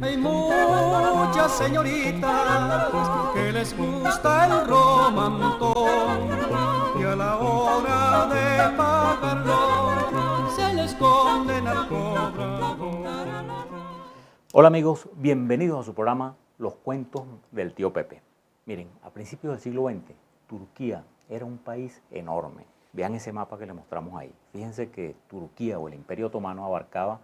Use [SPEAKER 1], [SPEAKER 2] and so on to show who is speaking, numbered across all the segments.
[SPEAKER 1] Hay muchas señoritas que les gusta el romantón y a la hora de pagarlo se les condena al cobrador.
[SPEAKER 2] Hola amigos, bienvenidos a su programa Los Cuentos del Tío Pepe. Miren, a principios del siglo XX, Turquía era un país enorme. Vean ese mapa que les mostramos ahí. Fíjense que Turquía o el Imperio Otomano abarcaba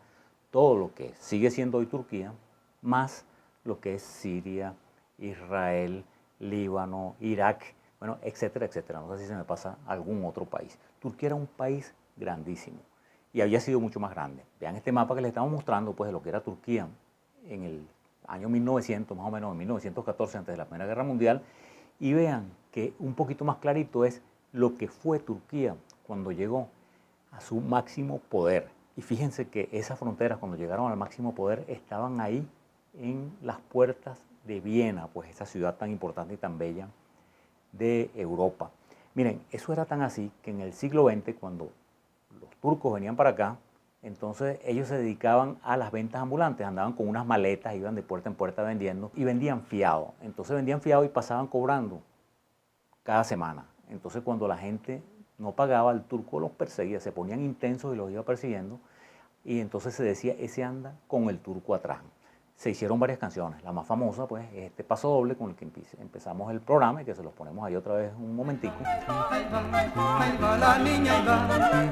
[SPEAKER 2] todo lo que sigue siendo hoy Turquía, más lo que es Siria, Israel, Líbano, Irak, bueno, etcétera, etcétera. No sé si se me pasa algún otro país. Turquía era un país grandísimo y había sido mucho más grande. Vean este mapa que les estamos mostrando, pues, de lo que era Turquía en el año 1900, más o menos en 1914, antes de la Primera Guerra Mundial, y vean que un poquito más clarito es lo que fue Turquía cuando llegó a su máximo poder. Y fíjense que esas fronteras, cuando llegaron al máximo poder, estaban ahí en las puertas de Viena, pues esa ciudad tan importante y tan bella de Europa. Miren, eso era tan así que en el siglo XX, cuando los turcos venían para acá, entonces ellos se dedicaban a las ventas ambulantes, andaban con unas maletas, iban de puerta en puerta vendiendo y vendían fiado. Entonces vendían fiado y pasaban cobrando cada semana. Entonces cuando la gente no pagaba, el turco los perseguía, se ponían intensos y los iba persiguiendo y entonces se decía, ese anda con el turco atrás. Se hicieron varias canciones, la más famosa pues es este Paso Doble con el que empezamos el programa y que se los ponemos ahí otra vez un momentico.
[SPEAKER 1] Ahí va la niña,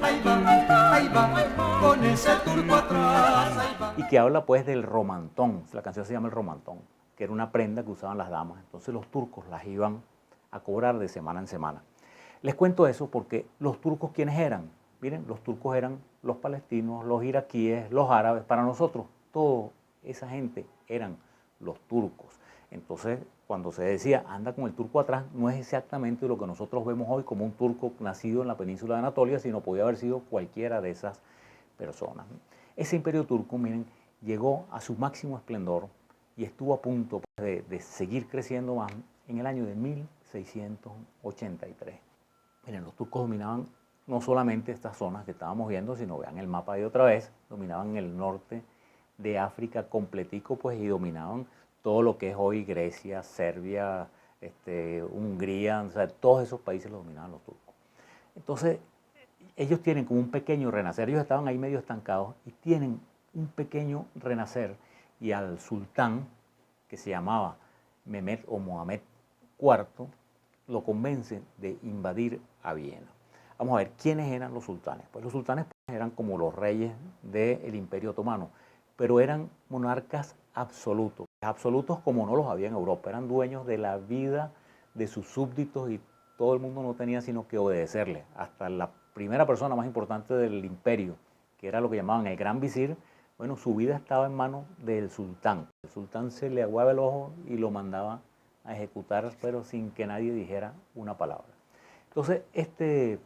[SPEAKER 1] ahí va, con ese turco atrás, ahí va.
[SPEAKER 2] Y que habla pues del romantón, la canción se llama El Romantón, que era una prenda que usaban las damas, entonces los turcos las iban a cobrar de semana en semana. Les cuento eso porque los turcos, ¿quiénes eran? Miren, los turcos eran los palestinos, los iraquíes, los árabes, para nosotros, toda esa gente eran los turcos. Entonces, cuando se decía, anda con el turco atrás, no es exactamente lo que nosotros vemos hoy como un turco nacido en la península de Anatolia, sino podía haber sido cualquiera de esas personas. Ese imperio turco, miren, llegó a su máximo esplendor y estuvo a punto de seguir creciendo más en el año de 1683. Miren, los turcos dominaban no solamente estas zonas que estábamos viendo, sino vean el mapa de otra vez, dominaban el norte de África completico, pues, y dominaban todo lo que es hoy Grecia, Serbia, Hungría, o sea, todos esos países los dominaban los turcos. Entonces, ellos tienen como un pequeño renacer, ellos estaban ahí medio estancados y tienen un pequeño renacer y al sultán, que se llamaba Mehmet o Mohamed IV, lo convencen de invadir a Viena. Vamos a ver, ¿quiénes eran los sultanes? Pues los sultanes eran como los reyes del Imperio Otomano, pero eran monarcas absolutos. Absolutos como no los había en Europa, eran dueños de la vida de sus súbditos y todo el mundo no tenía sino que obedecerle. Hasta la primera persona más importante del imperio, que era lo que llamaban el gran visir, bueno, su vida estaba en manos del sultán. El sultán se le aguaba el ojo y lo mandaba a ejecutar, pero sin que nadie dijera una palabra. Entonces, este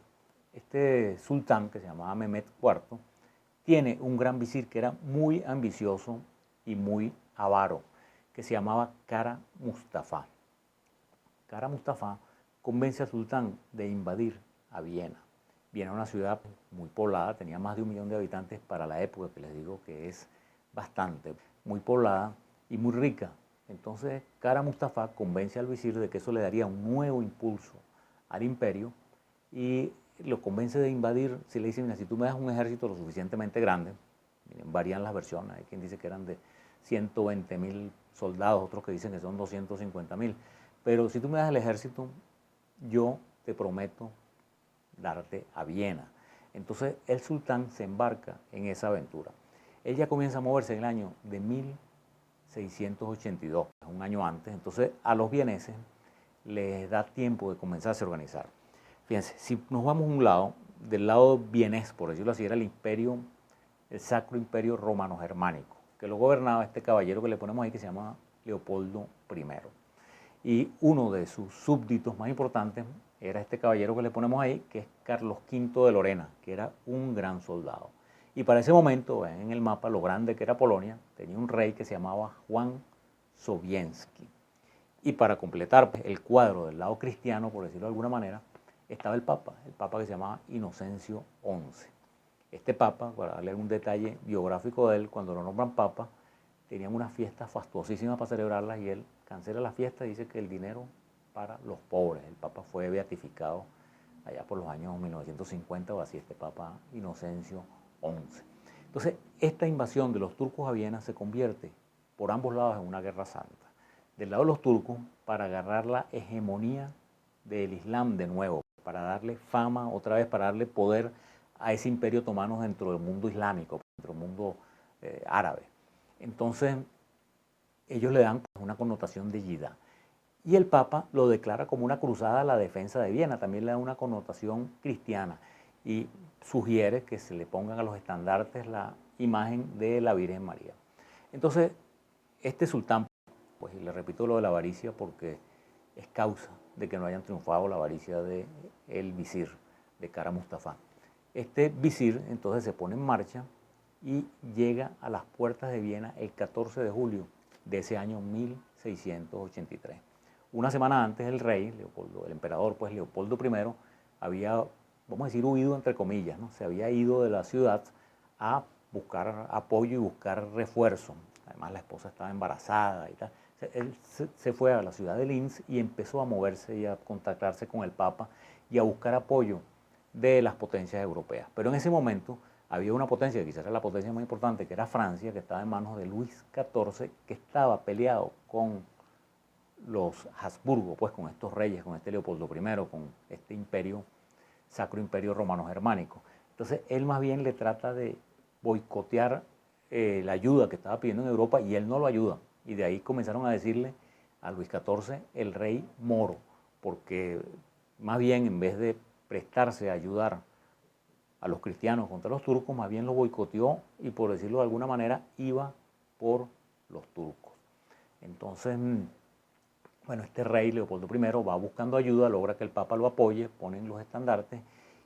[SPEAKER 2] sultán, que se llamaba Mehmet IV, tiene un gran visir que era muy ambicioso y muy avaro, que se llamaba Kara Mustafa. Kara Mustafa convence al sultán de invadir a Viena. Viena era una ciudad muy poblada, tenía más de 1 millón de habitantes para la época, que les digo que es bastante, muy poblada y muy rica. Entonces, Kara Mustafa convence al visir de que eso le daría un nuevo impulso al imperio y lo convence de invadir. Si le dicen, mira, si tú me das un ejército lo suficientemente grande, miren, varían las versiones, hay quien dice que eran de 120.000 soldados, otros que dicen que son 250.000, pero si tú me das el ejército, yo te prometo darte a Viena. Entonces el sultán se embarca en esa aventura. Él ya comienza a moverse en el año de 1682, un año antes. Entonces a los vieneses les da tiempo de comenzarse a organizar. Fíjense, si nos vamos a un lado, del lado vienés, por decirlo así, era el imperio, el Sacro Imperio Romano-Germánico, que lo gobernaba este caballero que le ponemos ahí, que se llama Leopoldo I. Y uno de sus súbditos más importantes era este caballero que le ponemos ahí, que es Carlos V de Lorena, que era un gran soldado. Y para ese momento, ven en el mapa lo grande que era Polonia, tenía un rey que se llamaba Juan Sobienski. Y para completar el cuadro del lado cristiano, por decirlo de alguna manera, estaba el papa que se llamaba Inocencio XI. Este papa, para darle un detalle biográfico de él, cuando lo nombran papa, tenían unas fiestas fastuosísimas para celebrarlas y él cancela la fiesta y dice que el dinero para los pobres. El Papa fue beatificado allá por los años 1950 o así, este Papa Inocencio XI. Entonces, esta invasión de los turcos a Viena se convierte por ambos lados en una guerra santa. Del lado de los turcos, para agarrar la hegemonía del Islam de nuevo, para darle fama otra vez, para darle poder a ese imperio otomano dentro del mundo islámico, dentro del mundo árabe. Entonces, ellos le dan una connotación de yihad. Y el Papa lo declara como una cruzada a la defensa de Viena, también le da una connotación cristiana y sugiere que se le pongan a los estandartes la imagen de la Virgen María. Entonces, este sultán, pues y le repito lo de la avaricia porque es causa de que no hayan triunfado la avaricia del visir de Kara Mustafa. Este visir entonces se pone en marcha y llega a las puertas de Viena el 14 de julio de ese año 1683. Una semana antes el rey, Leopoldo, el emperador pues Leopoldo I, había, vamos a decir, huido entre comillas, ¿no? Se había ido de la ciudad a buscar apoyo y buscar refuerzo. Además la esposa estaba embarazada y tal. Él se fue a la ciudad de Linz y empezó a moverse y a contactarse con el Papa y a buscar apoyo de las potencias europeas. Pero en ese momento había una potencia, que quizás era la potencia más importante, que era Francia, que estaba en manos de Luis XIV, que estaba peleado con los Habsburgo, pues con estos reyes, con este Leopoldo I, con este imperio, Sacro Imperio Romano Germánico. Entonces él más bien le trata de boicotear la ayuda que estaba pidiendo en Europa y él no lo ayuda. Y de ahí comenzaron a decirle a Luis XIV el rey moro, porque más bien en vez de prestarse a ayudar a los cristianos contra los turcos, más bien lo boicoteó y, por decirlo de alguna manera, iba por los turcos. Entonces, bueno, este rey Leopoldo I va buscando ayuda, logra que el Papa lo apoye, ponen los estandartes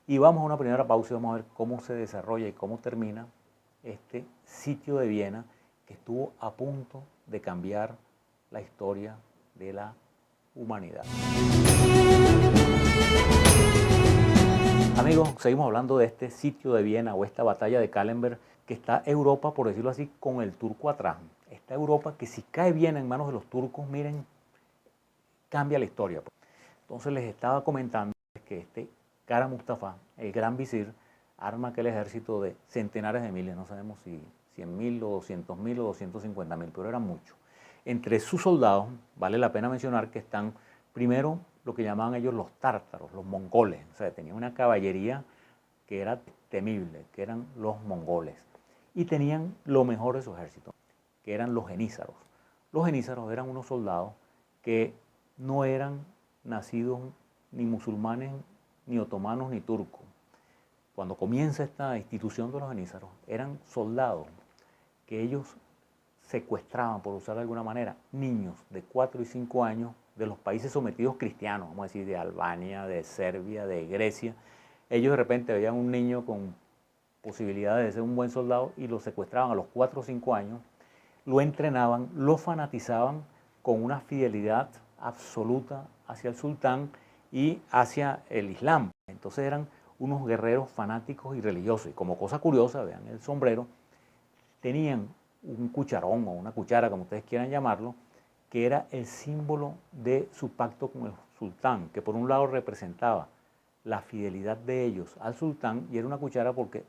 [SPEAKER 2] y vamos a una primera pausa y vamos a ver cómo se desarrolla y cómo termina este sitio de Viena que estuvo a punto de cambiar la historia de la humanidad. Amigos, seguimos hablando de este sitio de Viena o esta batalla de Kahlenberg, que está Europa, por decirlo así, con el turco atrás. Esta Europa que si cae Viena en manos de los turcos, miren, cambia la historia. Entonces les estaba comentando que este Kara Mustafa, el gran visir, arma aquel ejército de centenares de miles, no sabemos si 100.000 o 200.000 o 250.000, pero eran muchos. Entre sus soldados, vale la pena mencionar que están primero lo que llamaban ellos los tártaros, los mongoles, o sea, tenían una caballería que era temible, que eran los mongoles, y tenían lo mejor de su ejército, que eran los genízaros. Los genízaros eran unos soldados que no eran nacidos ni musulmanes, ni otomanos, ni turcos. Cuando comienza esta institución de los genízaros, eran soldados que ellos secuestraban, por usar de alguna manera, niños de 4 y 5 años de los países sometidos cristianos, vamos a decir, de Albania, de Serbia, de Grecia. Ellos de repente veían un niño con posibilidades de ser un buen soldado y lo secuestraban a los 4 o 5 años, lo entrenaban, lo fanatizaban con una fidelidad absoluta hacia el sultán y hacia el Islam. Entonces eran unos guerreros fanáticos y religiosos. Y como cosa curiosa, vean el sombrero, tenían un cucharón o una cuchara, como ustedes quieran llamarlo, que era el símbolo de su pacto con el sultán, que por un lado representaba la fidelidad de ellos al sultán, y era una cuchara porque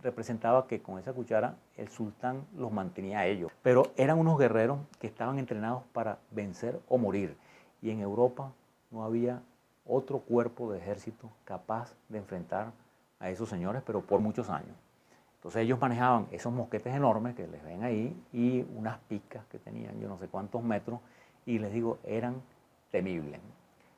[SPEAKER 2] representaba que con esa cuchara el sultán los mantenía a ellos. Pero eran unos guerreros que estaban entrenados para vencer o morir. Y en Europa no había otro cuerpo de ejército capaz de enfrentar a esos señores, pero por muchos años. Entonces ellos manejaban esos mosquetes enormes que les ven ahí y unas picas que tenían yo no sé cuántos metros y les digo, eran temibles.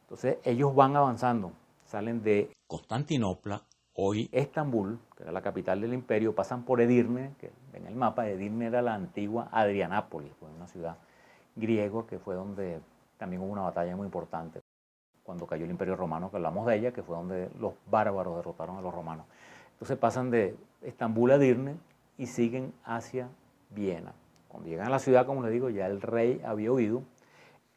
[SPEAKER 2] Entonces ellos van avanzando, salen de Constantinopla, hoy Estambul, que era la capital del imperio, pasan por Edirne, que en el mapa Edirne era la antigua Adrianápolis, pues una ciudad griega que fue donde también hubo una batalla muy importante cuando cayó el imperio romano, que hablamos de ella, que fue donde los bárbaros derrotaron a los romanos. Entonces pasan de Estambul a Edirne y siguen hacia Viena. Cuando llegan a la ciudad, como les digo, ya el rey había huido.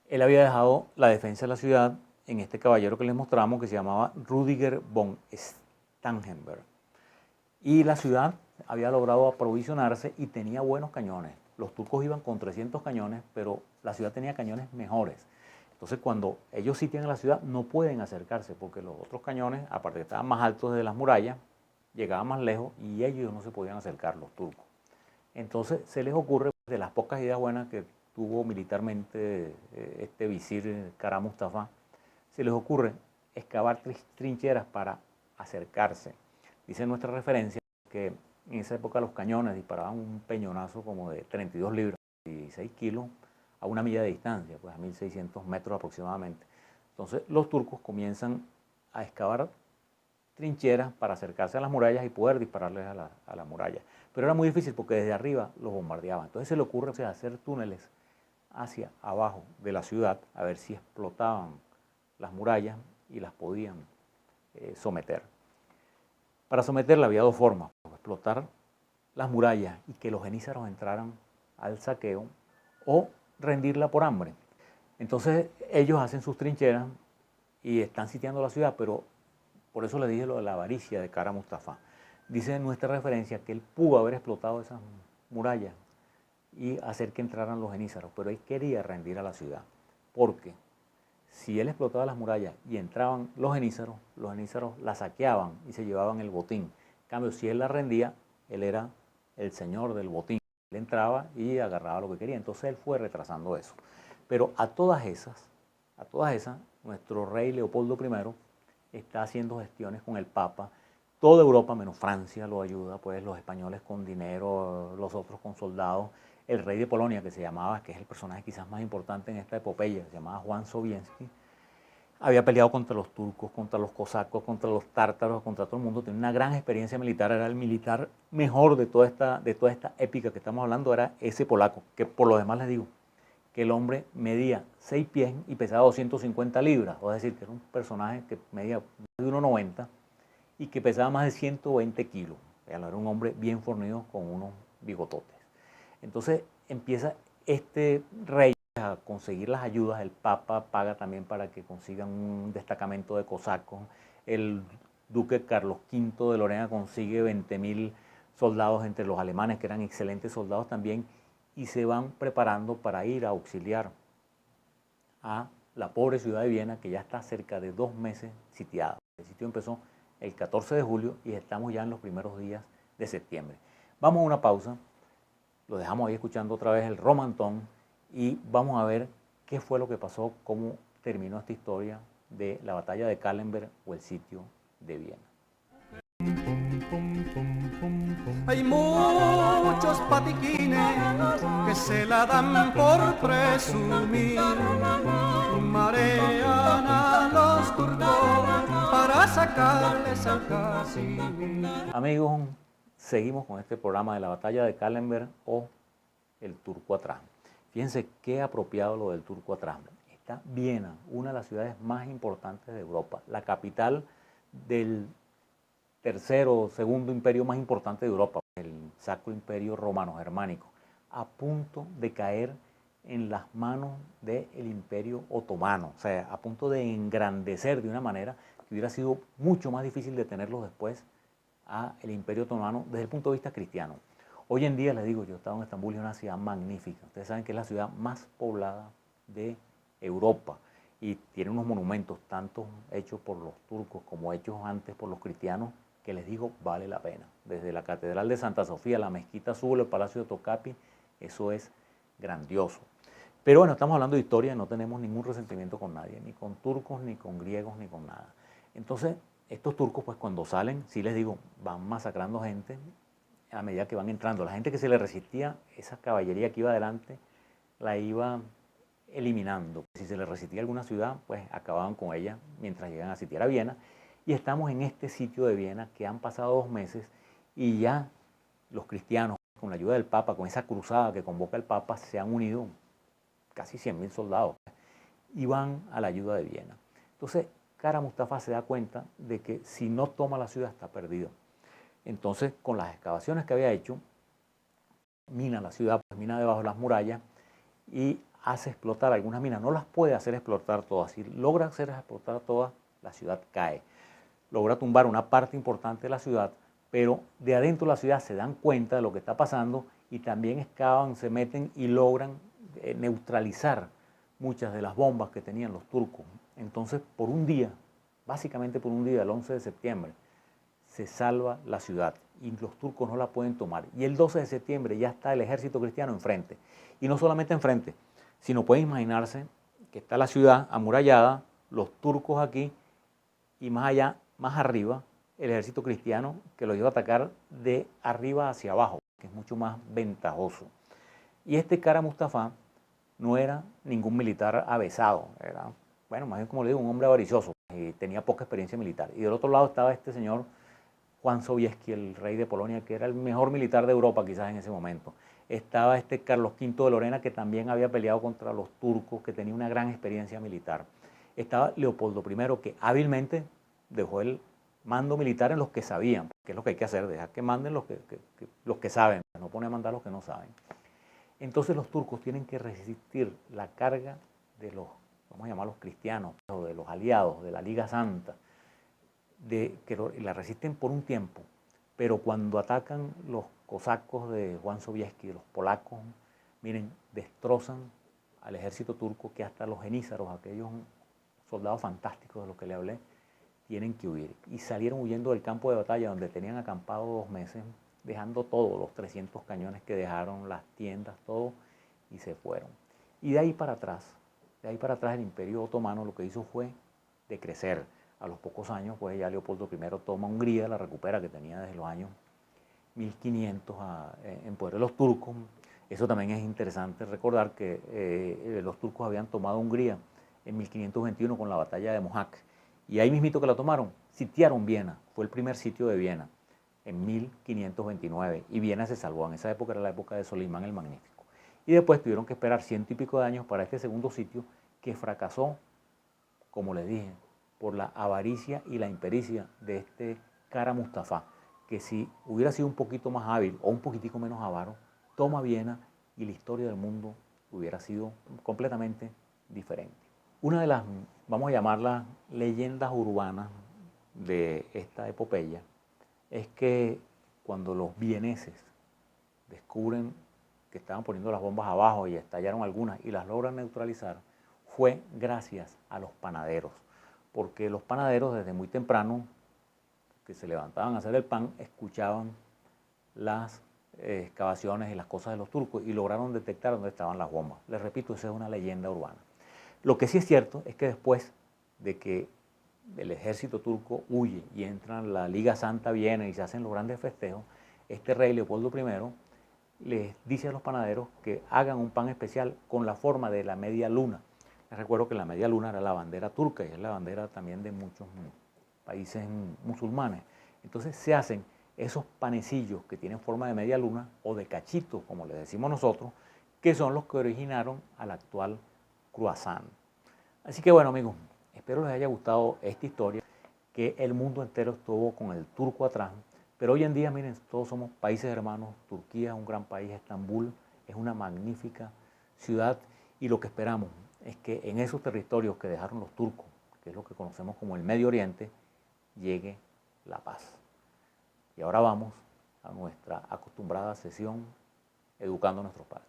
[SPEAKER 2] Él había dejado la defensa de la ciudad en este caballero que les mostramos, que se llamaba Rüdiger von Starhemberg. Y la ciudad había logrado aprovisionarse y tenía buenos cañones. los turcos iban con 300 cañones, pero la ciudad tenía cañones mejores. Entonces, cuando ellos sitian a la ciudad, no pueden acercarse, porque los otros cañones, aparte que estaban más altos de las murallas, llegaban más lejos y ellos no se podían acercar, los turcos. Entonces, se les ocurre, de las pocas ideas buenas que tuvo militarmente este visir Kara Mustafa, se les ocurre excavar trincheras para acercarse. Dice nuestra referencia que en esa época los cañones disparaban un peñonazo como de 32 libras, 16 kilos, a una milla de distancia, pues a 1600 metros aproximadamente. Entonces los turcos comienzan a excavar trincheras para acercarse a las murallas y poder dispararles a la muralla. Pero era muy difícil porque desde arriba los bombardeaban. Entonces se le ocurre hacer túneles hacia abajo de la ciudad a ver si explotaban las murallas y las podían someter. Para someterla había dos formas: explotar las murallas y que los jenízaros entraran al saqueo, o rendirla por hambre. Entonces ellos hacen sus trincheras y están sitiando la ciudad, pero por eso le dije lo de la avaricia de Kara Mustafa. Dice nuestra referencia que él pudo haber explotado esas murallas y hacer que entraran los jenízaros, pero él quería rendir a la ciudad, porque si él explotaba las murallas y entraban los jenízaros la saqueaban y se llevaban el botín. En cambio, si él la rendía, él era el señor del botín. Él entraba y agarraba lo que quería. Entonces él fue retrasando eso. Pero a todas esas, nuestro rey Leopoldo I está haciendo gestiones con el Papa. Toda Europa, menos Francia, lo ayuda, pues los españoles con dinero, los otros con soldados. El rey de Polonia, que es el personaje quizás más importante en esta epopeya, se llamaba Juan Sobiesky, había peleado contra los turcos, contra los cosacos, contra los tártaros, contra todo el mundo, tenía una gran experiencia militar, era el militar mejor de toda esta épica que estamos hablando, era ese polaco, que por lo demás les digo, que el hombre medía 6 pies y pesaba 250 libras, es decir, que era un personaje que medía de 1,90 y que pesaba más de 120 kilos, era un hombre bien fornido con unos bigototes. Entonces empieza este rey a conseguir las ayudas, el Papa paga también para que consigan un destacamento de cosacos, el duque Carlos V de Lorena consigue 20.000 soldados entre los alemanes, que eran excelentes soldados también, y se van preparando para ir a auxiliar a la pobre ciudad de Viena, que ya está cerca de 2 meses sitiada. El sitio empezó el 14 de julio y estamos ya en los primeros días de septiembre. Vamos a una pausa. Lo dejamos ahí escuchando otra vez el romantón y vamos a ver qué fue lo que pasó, cómo terminó esta historia de la batalla de Kahlenberg o el sitio de Viena.
[SPEAKER 1] Hay muchos patiquines que se la dan por presumir, marean a los turcos para sacarles al Casimir.
[SPEAKER 2] Amigos, seguimos con este programa de la batalla de Kahlenberg o el turco atrás. Fíjense qué apropiado lo del turco atrás. Está Viena, una de las ciudades más importantes de Europa, la capital del tercero o segundo imperio más importante de Europa, el Sacro Imperio Romano-Germánico, a punto de caer en las manos del Imperio Otomano, o sea, a punto de engrandecer de una manera que hubiera sido mucho más difícil de tenerlos después a el Imperio Otomano desde el punto de vista cristiano. Hoy en día, les digo, yo he estado en Estambul y es una ciudad magnífica. Ustedes saben que es la ciudad más poblada de Europa y tiene unos monumentos, tanto hechos por los turcos como hechos antes por los cristianos, que les digo, vale la pena. Desde la Catedral de Santa Sofía, la Mezquita Azul, el Palacio de Tocapi, eso es grandioso. Pero bueno, estamos hablando de historia, no tenemos ningún resentimiento con nadie, ni con turcos, ni con griegos, ni con nada. Entonces, estos turcos, pues cuando salen, sí les digo, van masacrando gente a medida que van entrando. La gente que se le resistía, esa caballería que iba adelante, la iba eliminando. Si se le resistía a alguna ciudad, pues acababan con ella mientras llegan a sitiar a Viena. Y estamos en este sitio de Viena que han pasado 2 meses y ya los cristianos, con la ayuda del Papa, con esa cruzada que convoca el Papa, se han unido casi 100.000 soldados y van a la ayuda de Viena. Entonces, Kara Mustafa se da cuenta de que si no toma la ciudad está perdido. Entonces, con las excavaciones que había hecho, mina la ciudad, pues mina debajo de las murallas y hace explotar algunas minas. No las puede hacer explotar todas. Si logra hacer explotar todas, la ciudad cae. Logra tumbar una parte importante de la ciudad, pero de adentro de la ciudad se dan cuenta de lo que está pasando y también excavan, se meten y logran neutralizar muchas de las bombas que tenían los turcos. Entonces, por un día, básicamente por un día, el 11 de septiembre, se salva la ciudad y los turcos no la pueden tomar. Y el 12 de septiembre ya está el ejército cristiano enfrente. Y no solamente enfrente, sino pueden imaginarse que está la ciudad amurallada, los turcos aquí y más allá, más arriba, el ejército cristiano que los iba a atacar de arriba hacia abajo, que es mucho más ventajoso. Y este Kara Mustafa no era ningún militar avesado, era, bueno, más bien como le digo, un hombre avaricioso y tenía poca experiencia militar. Y del otro lado estaba este señor Juan Sobieski, el rey de Polonia, que era el mejor militar de Europa quizás en ese momento. Estaba este Carlos V de Lorena, que también había peleado contra los turcos, que tenía una gran experiencia militar. Estaba Leopoldo I, que hábilmente dejó el mando militar en los que sabían, que es lo que hay que hacer, dejar que manden los que saben, no pone a mandar a los que no saben. Entonces los turcos tienen que resistir la carga de los, vamos a llamarlos cristianos, o de los aliados, de la Liga Santa, que la resisten por un tiempo, pero cuando atacan los cosacos de Juan Sobieski, los polacos, miren, destrozan al ejército turco, que hasta los jenízaros, aquellos soldados fantásticos de los que le hablé, tienen que huir. Y salieron huyendo del campo de batalla donde tenían acampado 2 meses, dejando todo, los 300 cañones que dejaron, las tiendas, todo, y se fueron. Y de ahí para atrás el Imperio Otomano lo que hizo fue decrecer. A los pocos años, pues ya Leopoldo I toma Hungría, la recupera, que tenía desde los años 1500 en poder de los turcos. Eso también es interesante recordar que los turcos habían tomado Hungría en 1521 con la batalla de Mohacs. Y ahí mismito que la tomaron, sitiaron Viena, fue el primer sitio de Viena en 1529. Y Viena se salvó, en esa época era la época de Solimán el Magnífico. Y después tuvieron que esperar 100 y pico de años para este segundo sitio, que fracasó, como les dije, por la avaricia y la impericia de este Kara Mustafa, que si hubiera sido un poquito más hábil o un poquitico menos avaro, toma Viena y la historia del mundo hubiera sido completamente diferente. Una de las, vamos a llamarlas, leyendas urbanas de esta epopeya es que cuando los vieneses descubren que estaban poniendo las bombas abajo y estallaron algunas y las logran neutralizar, fue gracias a los panaderos, porque los panaderos desde muy temprano, que se levantaban a hacer el pan, escuchaban las excavaciones y las cosas de los turcos y lograron detectar dónde estaban las bombas. Les repito, esa es una leyenda urbana. Lo que sí es cierto es que después de que el ejército turco huye y entra en la Liga Santa Viena y se hacen los grandes festejos, este rey Leopoldo I les dice a los panaderos que hagan un pan especial con la forma de la media luna. Les recuerdo que la media luna era la bandera turca y es la bandera también de muchos países musulmanes. Entonces se hacen esos panecillos que tienen forma de media luna o de cachito, como le decimos nosotros, que son los que originaron al actual croissant. Así que bueno, amigos, espero les haya gustado esta historia, que el mundo entero estuvo con el turco atrás, pero hoy en día, miren, todos somos países hermanos. Turquía es un gran país, Estambul es una magnífica ciudad y lo que esperamos es que en esos territorios que dejaron los turcos, que es lo que conocemos como el Medio Oriente, llegue la paz. Y ahora vamos a nuestra acostumbrada sesión Educando a nuestros padres.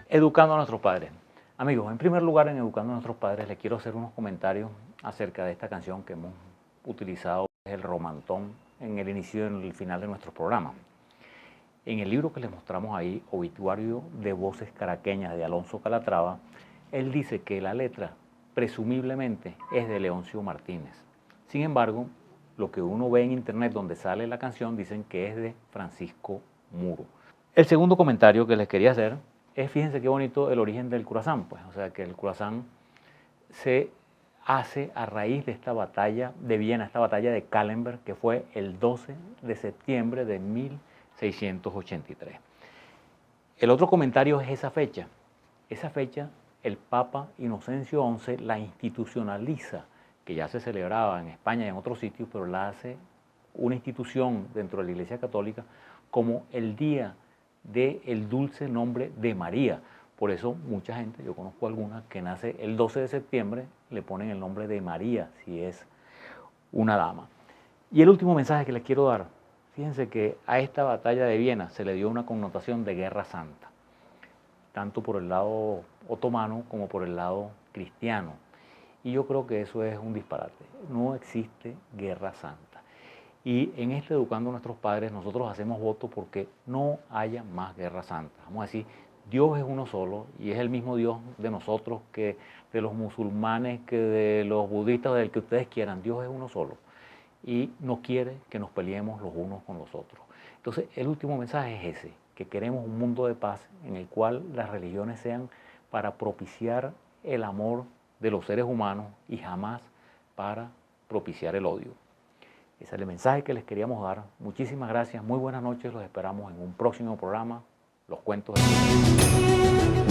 [SPEAKER 2] Educando a nuestros padres. Amigos, en primer lugar, en Educando a nuestros padres, les quiero hacer unos comentarios acerca de esta canción que hemos utilizado, el romantón, en el inicio y en el final de nuestro programa. En el libro que les mostramos ahí, Obituario de Voces Caraqueñas de Alonso Calatrava, él dice que la letra presumiblemente es de Leoncio Martínez. Sin embargo, lo que uno ve en internet donde sale la canción dicen que es de Francisco Muro. El segundo comentario que les quería hacer es, fíjense qué bonito el origen del croissant, pues, o sea que el croissant se hace a raíz de esta batalla de Viena, esta batalla de Kahlenberg, que fue el 12 de septiembre de 1683. El otro comentario es esa fecha. Esa fecha el Papa Inocencio XI la institucionaliza, que ya se celebraba en España y en otros sitios, pero la hace una institución dentro de la Iglesia Católica como el Día del Dulce Nombre de María, Por eso mucha gente, yo conozco algunas que nace el 12 de septiembre, le ponen el nombre de María, si es una dama. Y el último mensaje que les quiero dar, fíjense que a esta batalla de Viena se le dio una connotación de guerra santa, tanto por el lado otomano como por el lado cristiano. Y yo creo que eso es un disparate. No existe guerra santa. Y en este Educando a Nuestros Padres nosotros hacemos voto porque no haya más guerra santa. Vamos a decir, Dios es uno solo y es el mismo Dios de nosotros que de los musulmanes, que de los budistas, del que ustedes quieran. Dios es uno solo y no quiere que nos peleemos los unos con los otros. Entonces el último mensaje es ese, que queremos un mundo de paz en el cual las religiones sean para propiciar el amor de los seres humanos y jamás para propiciar el odio. Ese es el mensaje que les queríamos dar. Muchísimas gracias, muy buenas noches, los esperamos en un próximo programa, Los Cuentos del Día.